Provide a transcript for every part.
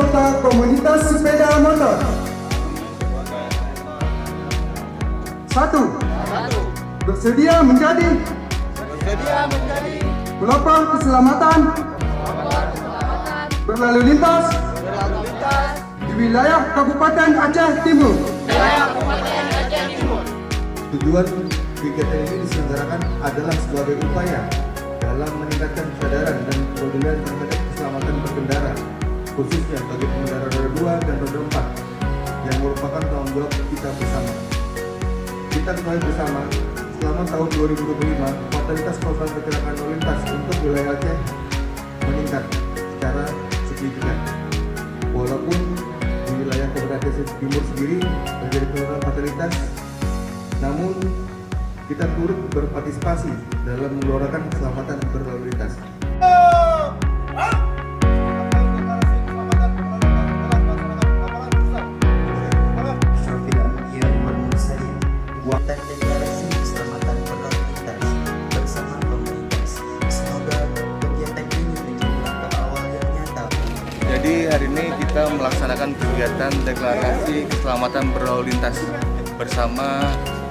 anggota komunitas sepeda motor. 1. Bersedia menjadi pelopor keselamatan berlalu lintas di wilayah Kabupaten Aceh Timur. Tujuan kegiatan ini diselenggarakan adalah sebagai upaya dalam meningkatkan kesadaran dan kepedulian terhadap keselamatan berkendara, khususnya bagi pengendara roda 2 dan roda 4 yang merupakan tanggung jawab kita bersama. Kita ketahui bersama, selama tahun 2025, fatalitas korban kecelakaan lalu lintas untuk wilayah Aceh meningkat secara signifikan. Walaupun di wilayah Kabupaten Aceh Timur sendiri terjadi penurunan fatalitas, namun kita turut berpartisipasi dalam menggelorakan keselamatan berlalu lintas. Dan deklarasi keselamatan berlalu lintas bersama komunitas. Semoga kegiatan ini menjadi langkah awal yang nyata. Jadi hari ini kita melaksanakan kegiatan deklarasi keselamatan berlalu lintas bersama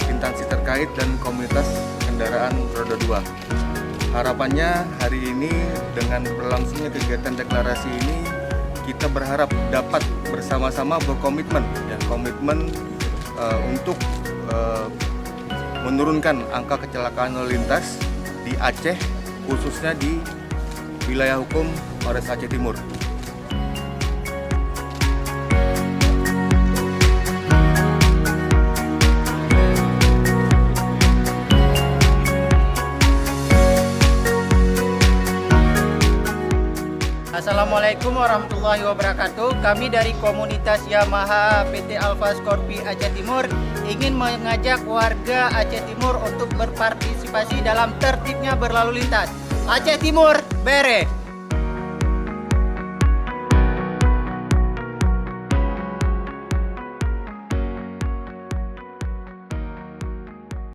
instansi terkait dan komunitas kendaraan roda 2. Harapannya hari ini dengan berlangsungnya kegiatan deklarasi ini kita berharap dapat bersama-sama berkomitmen untuk menurunkan angka kecelakaan lalu lintas di Aceh, khususnya di wilayah hukum Polres Aceh Timur. Assalamualaikum warahmatullahi wabarakatuh. Kami dari komunitas Yamaha PT Alfa Scorpi Aceh Timur ingin mengajak warga Aceh Timur untuk berpartisipasi dalam tertibnya berlalu lintas. Aceh Timur, bere!